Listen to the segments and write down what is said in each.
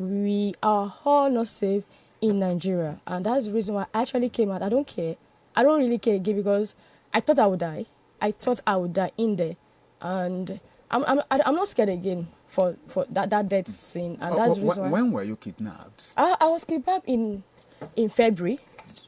we are all not safe in Nigeria, and that's the reason why I actually came out. I don't care. I don't really care again because I thought I would die. I thought I would die in there, and I'm not scared again for that death scene, and that's the reason why. When were you kidnapped? I was kidnapped in February,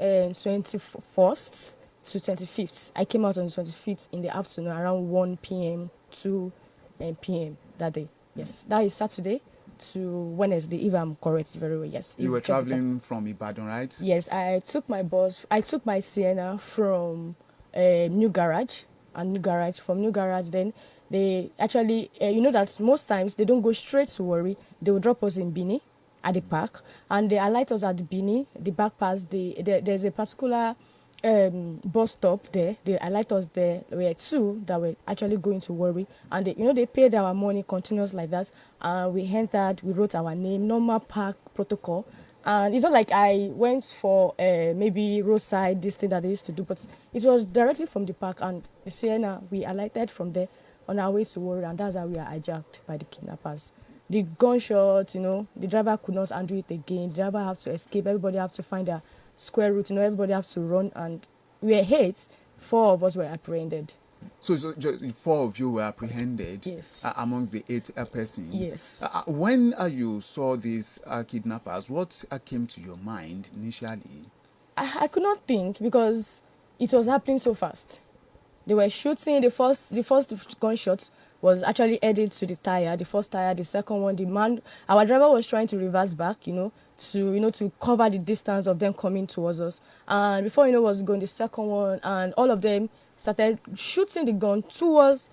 21st to 25th. I came out on the 25th in the afternoon around 1 p.m. to p.m. that day. Yes, that is Saturday to Wednesday, if I'm correct very well. Yes. You were traveling from Ibadan, right? Yes, I took my bus. I took my Sienna from New Garage, and New Garage. From New Garage, then they actually, you know that most times they don't go straight to Warri. They will drop us in Bini at the park, and they alight us at the Bini, the back pass. There's a particular bus stop there. They alight us there. There were two that were actually going to Warri, and they paid our money continuous like that. We entered, we wrote our name, normal park protocol. And it's not like I went for maybe roadside, this thing that they used to do, but it was directly from the park, and the Sienna, we alighted from there on our way to Warri, and that's how we are hijacked by the kidnappers. The gunshot, the driver could not undo it again. The driver had to escape. Everybody had to find a square route. Everybody had to run, and we were 8. 4 of us were apprehended. So just 4 of you were apprehended. Yes. Amongst the 8 persons. Yes. When you saw these kidnappers, what came to your mind initially? I could not think because it was happening so fast. They were shooting. The first gunshot was actually headed to the tire. The first tire, the second one, our driver was trying to reverse back, to cover the distance of them coming towards us. And before was going, the second one, and all of them started shooting the gun towards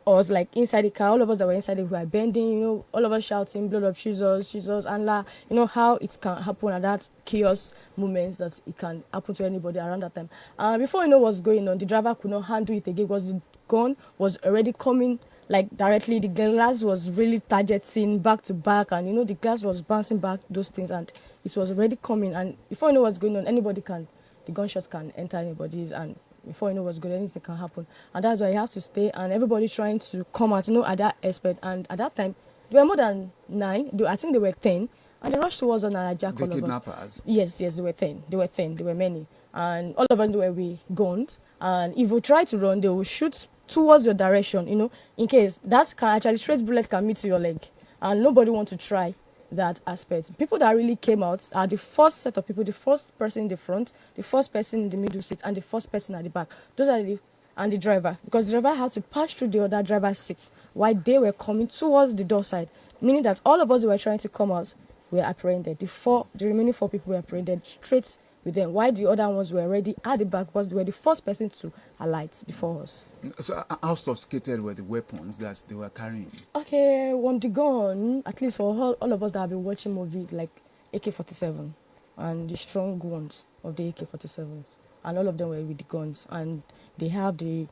us, like inside the car. All of us that were inside, we were bending, all of us shouting, blood of Jesus, Jesus, Allah. How it can happen at that chaos moment that it can happen to anybody around that time. Before what's going on, the driver could not handle it again because the gun was already coming like directly. The glass was really targeting back to back, and the glass was bouncing back, those things, and it was already coming. And before what's going on, the gunshots can enter anybody's, and before what's going on, anything can happen. And that's why you have to stay, and everybody trying to come out, at that aspect. And at that time, there were more than 9. I think there were 10, and they rushed towards us and hijacked all of us. The kidnappers? Yes, there were 10. There were 10. There were many, and all of us were with guns. And if you try to run, they will shoot towards your direction, in case that can actually, straight bullet can meet to your leg, and nobody wants to try that aspect. People that really came out are the first set of people, the first person in the front, the first person in the middle seat, and the first person at the back. Those are and the driver, because the driver had to pass through the other driver's seats while they were coming towards the door side, meaning that all of us who were trying to come out were apprehended. The remaining 4 people were apprehended straight with them, while the other ones were already at the back because they were the first person to alight before us. So how sophisticated were the weapons that they were carrying? Okay, the gun, at least for all of us that have been watching movies, like AK-47 and the strong ones of the AK-47s, and all of them were with the guns, and they have the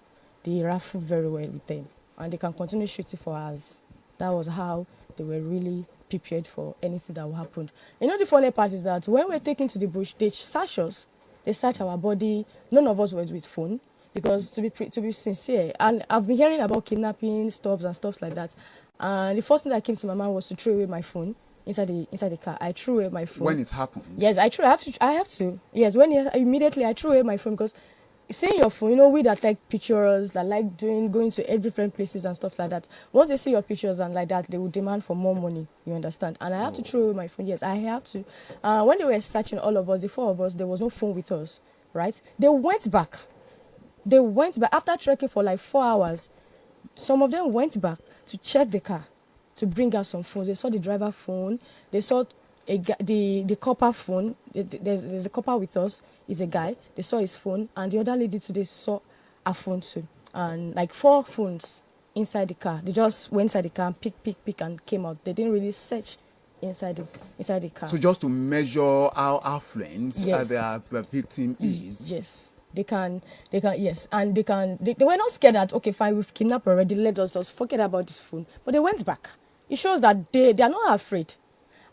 rifle very well with them, and they can continue shooting for us. That was how they were really prepared for anything that will happen. The funny part is that when we're taken to the bush, they search us. They search our body. None of us were with phone because, to be sincere, and I've been hearing about kidnapping stuff like that. And the first thing that came to my mind was to throw away my phone inside the car. I threw away my phone. When it happened? Yes, I have to. Yes, immediately I threw away my phone because seeing your phone, we that take pictures, that like going to every different places and stuff like that. Once they see your pictures and like that, they will demand for more money. You understand? And I have to throw away my phone. Yes, I have to. When they were searching all of us, the 4 of us, there was no phone with us, right? They went back. After trekking for like 4 hours. Some of them went back to check the car, to bring out some phones. They saw the driver phone. They saw the copper phone. There's a copper with us. Is a guy. They saw his phone, and the other lady today saw her phone too, and like 4 phones inside the car. They just went inside the car and pick and came out. They didn't really search inside the car. So just to measure how affluent their victim is. Yes. They can, yes, and they were not scared that, okay, fine, we've kidnapped already, let us just forget about this phone. But they went back. It shows that they are not afraid.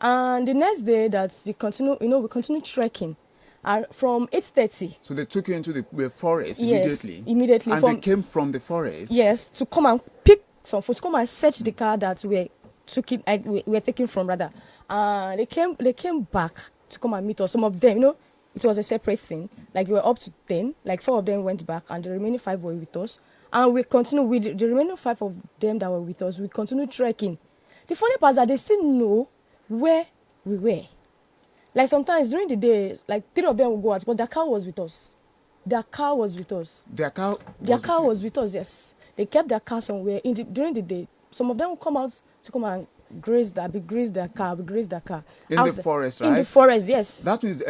And the next day that we continue trekking. From 8:30. So they took you into the forest immediately? Yes, immediately. And they came from the forest? Yes, to come and pick some food, to come and search the car that we were taken from, rather. They came back to come and meet us. Some of them, it was a separate thing. Like they were up to 10. Like 4 of them went back, and the remaining 5 were with us. And we continued with the remaining 5 of them that were with us. We continued trekking. The funny part is that they still know where we were. Like sometimes during the day, like 3 of them would go out, but their car was with us. Their car was with us. Their car Was with us, yes. They kept their car somewhere during the day. Some of them would come out to come and graze their car. In the forest, right? In the forest, yes. That means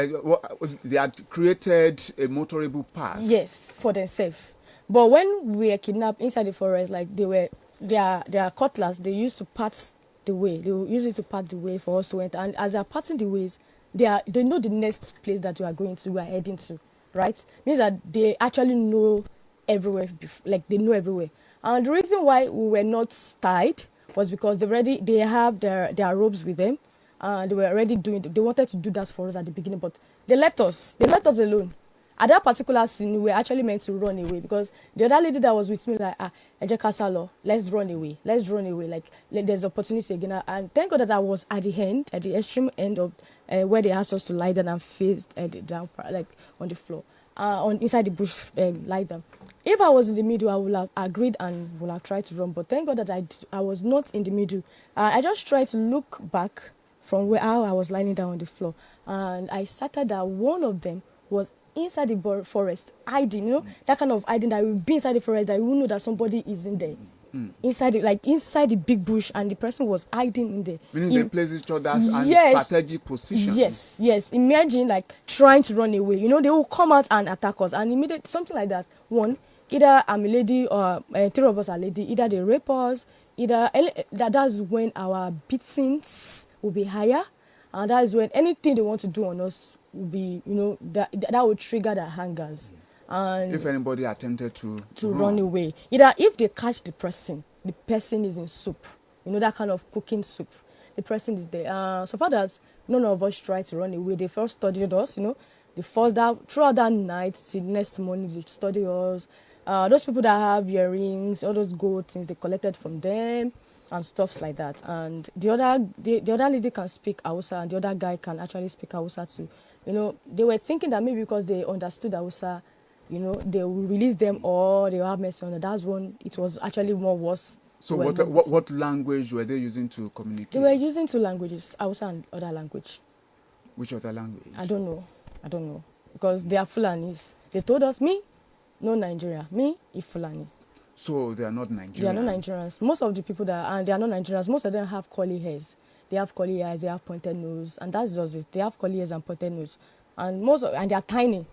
they had created a motorable path. Yes, for themselves. But when we were kidnapped inside the forest, like their cutlass, they used to part the way. They would use it to part the way for us to enter. And as they're parting the ways, they know the next place that we are heading to, right? Means that they actually know everywhere, like they know everywhere. And the reason why we were not tied was because they have their ropes with them, and they were already they wanted to do that for us at the beginning, but they left us alone. At that particular scene, we were actually meant to run away, because the other lady that was with me, like, Eje Kasalo, let's run away, like there's opportunity again. And thank God that I was at the extreme end of where they asked us to lie down and face down, like on the floor, inside the bush, lie down. If I was in the middle, I would have agreed and would have tried to run. But thank God that I was not in the middle. I just tried to look back from how I was lying down on the floor. And I started that one of them was inside the forest, hiding, that kind of hiding that you will be inside the forest, that you will know that somebody is in there. Inside the big bush, and the person was hiding in there. Meaning they place each other in strategic position. Yes. Imagine like trying to run away. They will come out and attack us, and immediately something like that. One, either I'm a lady or 3 of us are lady. Either they rape us, that's when our beatings will be higher, and that is when anything they want to do on us will be, that will trigger their hangers. And if anybody attempted to run away, either if they catch the person is in soup, that kind of cooking soup, the person is there. So far that none of us tried to run away. They first studied us, throughout that night till next morning, they studied us. Those people that have earrings, all those gold things, they collected from them and stuffs like that. And the other lady can speak Hausa, and the other guy can actually speak Hausa too. They were thinking that maybe because they understood Hausa, they will release them, or they will have mercy on them. That's when it was actually more worse. So what language were they using to communicate? They were using 2 languages, Hausa and other language. Which other language? I don't know. Because they are Fulanis. They told us, me, no Nigeria. Me, if Fulani. So they are not Nigerians? They are not Nigerians. Most of the people they are not Nigerians. Most of them have curly hairs. They have curly eyes, they have pointed nose, and that's just it. They have curly hairs and pointed nose. And they are tiny.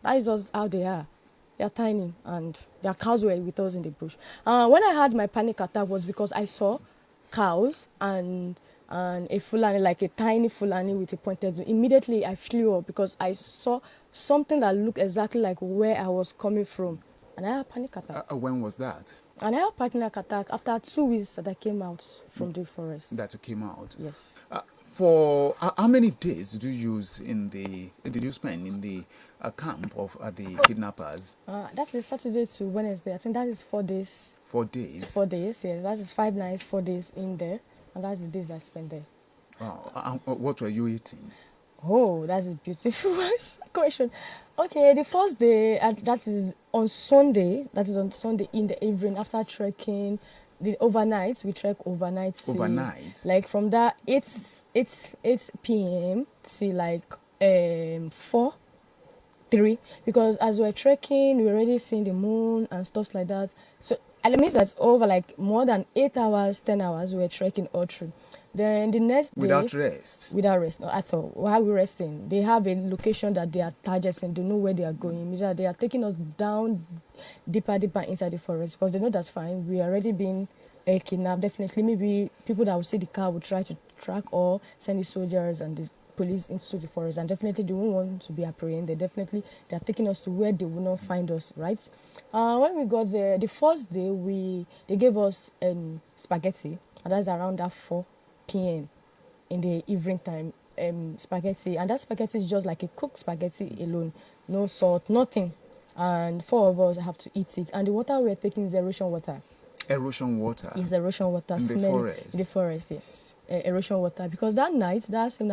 That is just how they are. They are tiny, and their cows were with us in the bush. When I had my panic attack was because I saw cows and a Fulani, like a tiny Fulani with a pointed nose. Immediately I flew up because I saw something that looked exactly like where I was coming from. And I had a panic attack. When was that? And I had a panic attack after 2 weeks that I came out from the forest. That you came out? Yes. For how many days did you spend in the camp of the kidnappers? That is Saturday to Wednesday. I think that is 4 days. 4 days? 4 days, yes. That is 5 nights, 4 days in there. And that's the days I spent there. Wow. What were you eating? Oh, that's a beautiful question. Okay, the first day, that is on Sunday. That is on Sunday in the evening after trekking. The overnight, we trek overnight. Overnight? Like from that 8 p.m. to like 4, 3. Because as we're trekking, we're already seeing the moon and stuff like that. So it means that over like more than 8 hours, 10 hours, we're trekking all through. Then the next day... Without rest? Without rest, no, at all. While we're resting, they have a location that they are targeting. They know where they are going. It means that they are taking us down deeper inside the forest, because they know that's fine. We are already being kidnapped. Definitely, maybe people that will see the car will try to track or send the soldiers and the police into the forest. And definitely, they won't want to be apprehended. Definitely, they are taking us to where they will not find us, right? When we got there, the first day, they gave us spaghetti. And that's around that 4 p.m. in the evening time, spaghetti. And that spaghetti is just like a cooked spaghetti alone. No salt, nothing. And 4 of us have to eat it. And the water we're taking is erosion water. Erosion water. Yes, erosion water. In the Smelling forest. in the forest, yes. Erosion water. Because that same night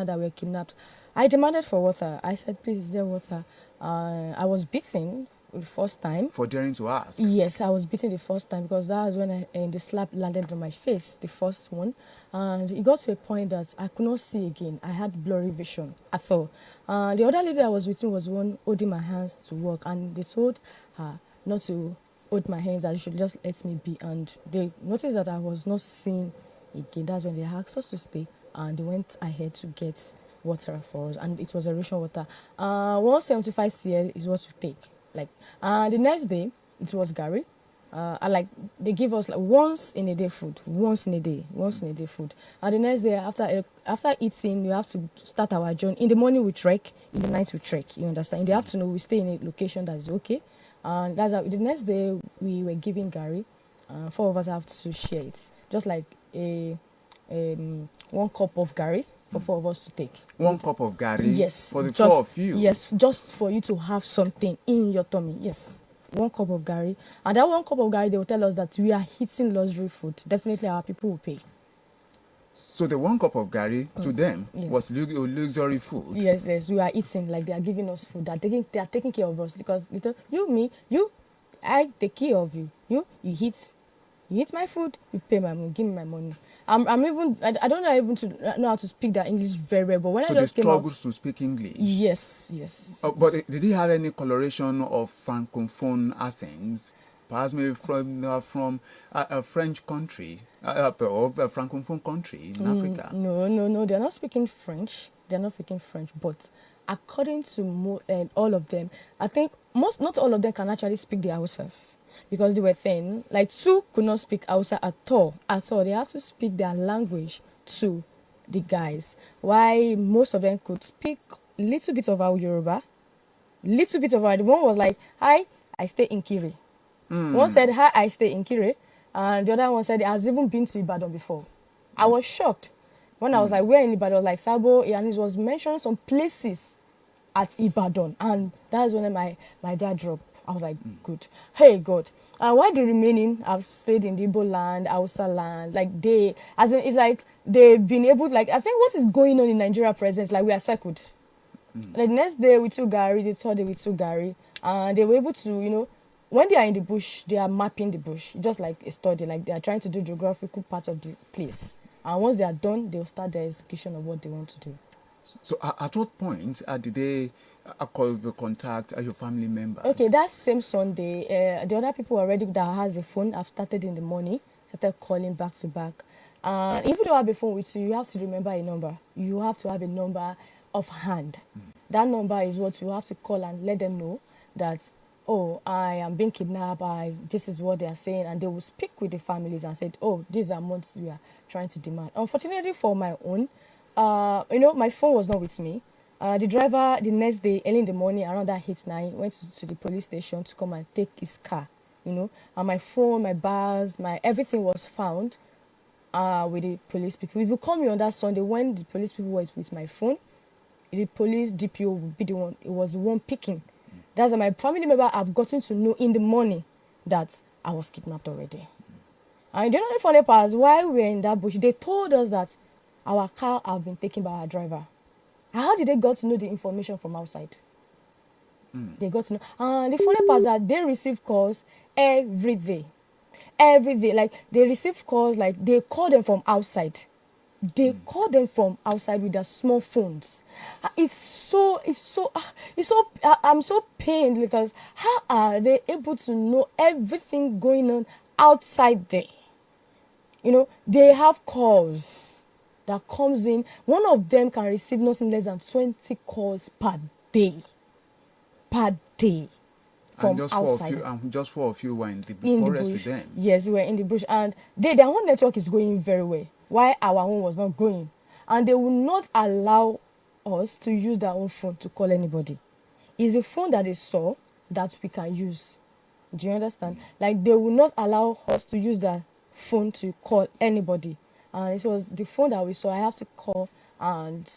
that we were kidnapped, I demanded for water. I said, please, is there water? I was beaten the first time. For daring to ask. Yes, I was beaten the first time because that was when the slap landed on my face, the first one. And it got to a point that I could not see again. I had blurry vision at all. The other lady that was with me was one holding my hands to walk, and they told her not to hold my hands, that she should just let me be. And they noticed that I was not seen again. That's when they asked us to stay, and they went ahead to get water for us, and it was erosion water. 175 cl is what we take. Like, the next day, it was Gary. They give us like once in a day food. food. And the next day, after eating, you have to start our journey. In the morning we trek, in the night we trek. You understand? In the afternoon we stay in a location that is okay. And that's how, the next day we were giving Gary. 4 of us have to share it, just like a 1 cup of Gary for 4 of us to take. 1 cup of Gary? Yes. For the 4 of you? Yes, just for you to have something in your tummy. Yes. 1 cup of Gary. And that 1 cup of Gary, they will tell us that we are eating luxury food. Definitely our people will pay. So the 1 cup of Gary to them Yes. was luxury food? Yes, we are eating, like they are giving us food. They are taking care of us, because they tell I take care of you. You eat my food, you pay my money, give me my money. I don't know even to know how to speak that English very well, but when so I just came out. So they struggled to speak English? Yes. But did he have any coloration of francophone accents? Perhaps maybe from a French country, or a francophone country in Africa? No, they're not speaking French. But according to all of them, I think not all of them can actually speak the Hausas, because they were saying like 2 could not speak Hausa at all. They have to speak their language to the guys. Why most of them could speak little bit of our Yoruba, little bit of our. The one was like, "Hi, I stay in Kiri." One said, "Hi, I stay in Kiri," and the other one said, "He has even been to Ibadan before." I was shocked when I was like, "Where in Ibadan?" Like Sabo, and it was mentioning some places at Ibadan, and that's when my jaw dropped. I was like, good. Hey, God. Why the remaining have stayed in the Igbo land, Hausa land? Like it's like they've been able, like, I think what is going on in Nigeria present, like we are circled. Like the next day we took Gary, the third day we took Gary, and they were able to, when they are in the bush, they are mapping the bush, just like a study, like they are trying to do geographical part of the place. And once they are done, they'll start the execution of what they want to do. So at what point did they contact your family members? Okay, that same Sunday, the other people already that has a phone have started in the morning, started calling back to back. And if you don't have a phone with you, you have to remember a number. You have to have a number of hand. That number is what you have to call and let them know that, oh, I am being kidnapped, this is what they are saying, and they will speak with the families and say, oh, these are amounts we are trying to demand. Unfortunately for my own, my phone was not with me. The driver, the next day, early in the morning, around that 8-9, went to the police station to come and take his car, and my phone, my bags, everything was found with the police people. If you call me on that Sunday, when the police people were with my phone, the police DPO would be the one, it was the one picking. That's why my family member have gotten to know in the morning that I was kidnapped already. And the other funny part is, while we were in that bush, they told us that our car have been taken by our driver. How did they got to know the information from outside? They got to know. And the funny part is that they receive calls every day. Like, they receive calls, like, they call them from outside. With their small phones. I'm so pained, because how are they able to know everything going on outside there? They have calls that comes in. One of them can receive nothing less than 20 calls per day. From outside. Just 4 of you were in the forest with them? Yes, we were in the bush, and their own network is going very well, while our own was not going. And they will not allow us to use their own phone to call anybody. It's a phone that they saw that we can use. Do you understand? Like, they will not allow us to use their phone to call anybody. And it was the phone that we saw. I have to call, and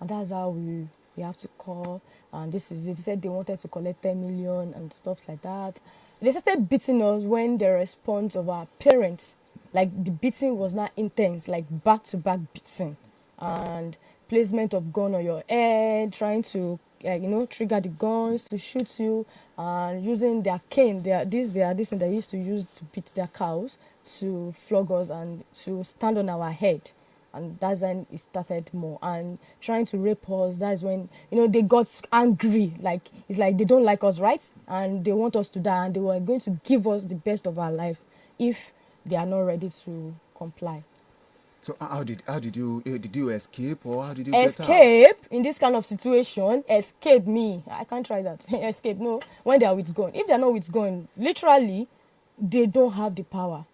that's how we have to call. And this is it. They said they wanted to collect 10 million and stuff like that. They started beating us when the response of our parents, like the beating was not intense, like back to back beating, and placement of gun on your head, trying to trigger the guns to shoot you, and using their cane, this thing they used to use to beat their cows, to flog us and to stand on our head. And that's when it started more, and trying to rape us. That's when they got angry, like it's like they don't like us, right? And they want us to die, and they were going to give us the best of our life if they are not ready to comply. So did you escape, or how did you Escape in this kind of situation? Escape me? I can't try that. Escape, no. When they are with gun, if they are not with gun, literally they don't have the power.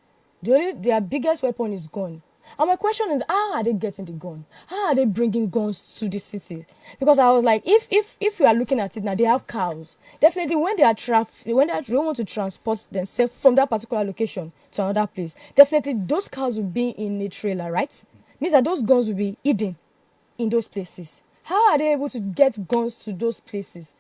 Their biggest weapon is gun. And my question is, how are they getting the gun? How are they bringing guns to the city? Because I was like, if you are looking at it now, they have cows. Definitely, when they don't want to transport themselves from that particular location to another place, definitely those cows will be in a trailer, right? Means that those guns will be hidden in those places. How are they able to get guns to those places?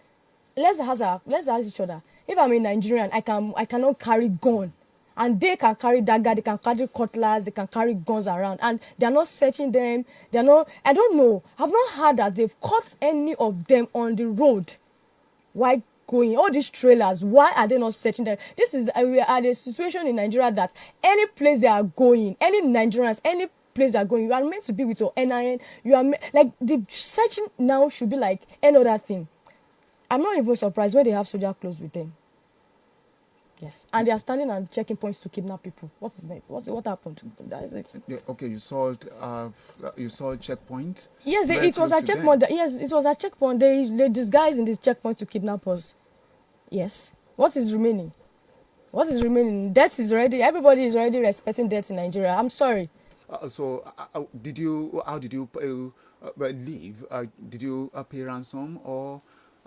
Let's ask each other. If I'm a Nigerian, I cannot carry gun. And they can carry dagger, they can carry cutlass, they can carry guns around, and they are not searching them. They are not. I don't know. I've not heard that they've caught any of them on the road. Why going? All these trailers. Why are they not searching them? This is we are at a situation in Nigeria that any place they are going, any Nigerians, any place they are going, you are meant to be with your NIN. You are like the searching now should be like any other thing. I'm not even surprised when they have soldier clothes with them. Yes, and they are standing and checking points to kidnap people. What is next? What happened? That is it. Yeah, okay, you saw a checkpoint. Yes, it was a checkpoint. Yes, it was a checkpoint. They disguised in this checkpoint to kidnap us. Yes. What is remaining? What is remaining? Death is already. Everybody is already respecting death in Nigeria. I'm sorry. So, did you? How did you leave? Did you pay ransom, or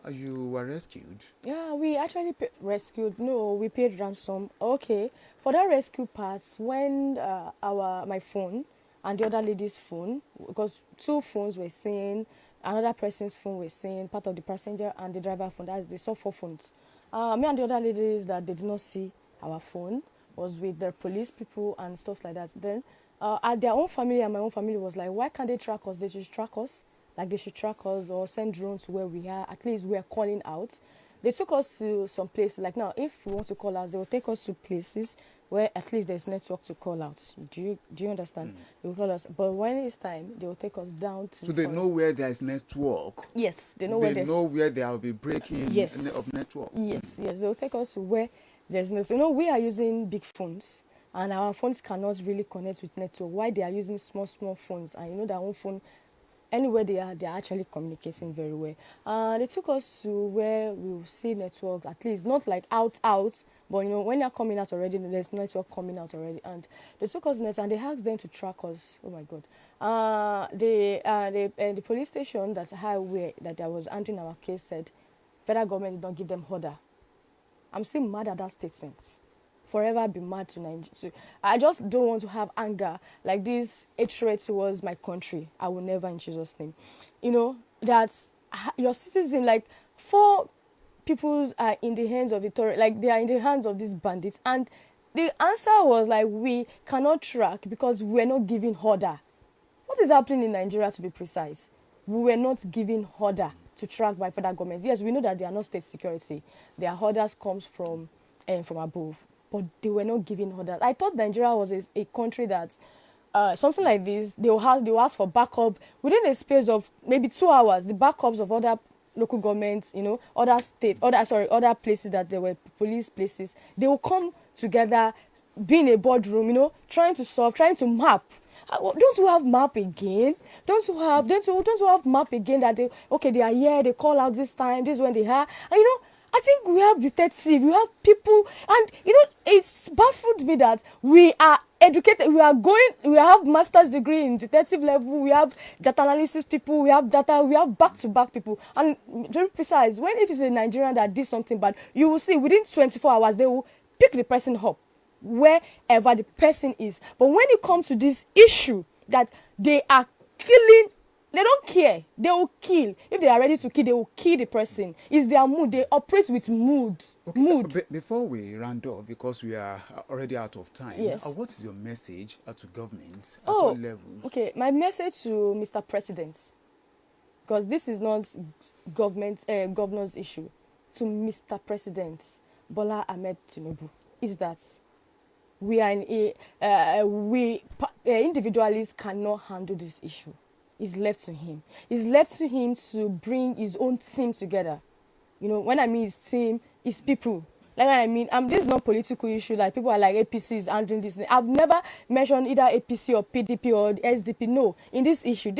you were rescued? Yeah, we actually rescued. No, we paid ransom. Okay, for that rescue part, when my phone and the other lady's phone, because two phones were saying, another person's phone was saying, part of the passenger and the driver phone. They saw 4 phones. Me and the other ladies that they did not see our phone was with the police people and stuff like that. Then at their own family and my own family was like, why can't they track us? They should track us. Like they should track us or send drones to where we are. At least we are calling out. They took us to some places. Like now, if we want to call out, they will take us to places where at least there's network to call out. Do you understand? They will call us. But when it's time, they will take us down to. So they know where there is network. Yes, they know where there's. They know where there will be breaking of network. Yes, they will take us to where there's network. We are using big phones. And our phones cannot really connect with network. Why they are using small phones? And their own phone, anywhere they are actually communicating very well. They took us to where we will see network, at least not like out, but when they're coming out already, there's network coming out already. And they took us net and they asked them to track us. Oh my God! The police station that I was handling our case said, federal government did not give them order. I'm still mad at that statement. Forever be mad to Nigeria. So I just don't want to have anger like this hatred towards my country. I will never, in Jesus' name. That your citizen, like 4 people are in the hands of the terrorists, like they are in the hands of these bandits. And the answer was like, we cannot track because we're not giving order. What is happening in Nigeria, to be precise? We were not giving order to track by federal government. Yes, we know that they are not state security. Their orders comes from above. But they were not giving orders. I thought Nigeria was a country that something like this, they will ask for backup within a space of maybe 2 hours. The backups of other local governments, other states, other places that there were police places, they will come together, be in a boardroom, trying to solve, trying to map. Don't you have map again? Don't you have map again that they are here, they call out this time, this is when they are, and I think we have detectives, we have people, and it's baffled me that we are educated, we have master's degree in detective level, we have data analysis people, we have back-to-back people, and to be precise, if it's a Nigerian that did something bad, you will see within 24 hours, they will pick the person up, wherever the person is. But when it comes to this issue that they are killing They don't care. They will kill. If they are ready to kill, they will kill the person. It's their mood. They operate with mood. Okay, Mood. before we round off, because we are already out of time, Yes. what is your message to government at Oh, all levels? okay. My message to Mr. President, because this is not governor's issue, to Mr. President Bola Ahmed Tinubu, is that we are in individualists cannot handle this issue. It's left to him. It's left to him to bring his own team together. You know, when I mean his team, his people. Like what I mean, this is not political issue. Like people are like APC is handling this. I've never mentioned either APC or PDP or SDP. No, in this issue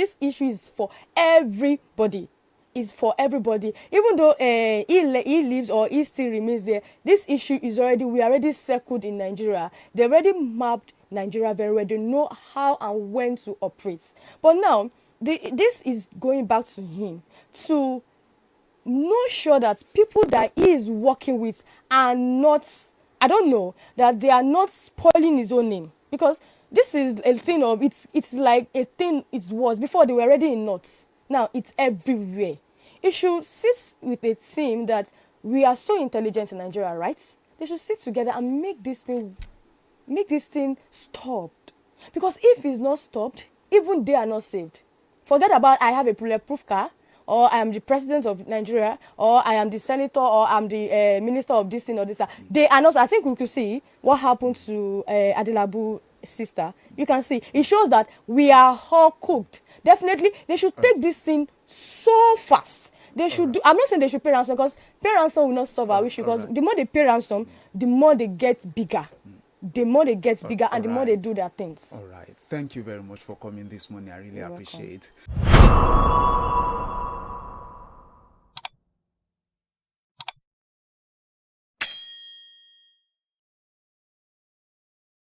is for everybody. Is for everybody. Even though he lives or he still remains there, this issue is we already circled in Nigeria. They already mapped Nigeria very well. They know how and when to operate. But now, this is going back to him to make sure that people that he is working with are not, I don't know, that they are not spoiling his own name. Because this is a thing of, it's like a thing it was before. They were already in knots. Now it's everywhere. It should sit with a team that we are so intelligent in Nigeria, right? They should sit together and make this thing stopped. Because if it's not stopped, even they are not saved. Forget about I have a bulletproof car, or I am the president of Nigeria, or I am the senator, or I'm the minister of this thing or this. They are not. I think we could see what happened to Adelabu's sister. You can see it shows that we are all cooked. Definitely, they should take this thing so fast. They should do. I'm not saying they should pay ransom, because pay ransom will not solve our issue. Because the more they pay ransom, the more they get bigger. The more they get bigger, and the more they do their things. All right. Thank you very much for coming this morning. I really appreciate.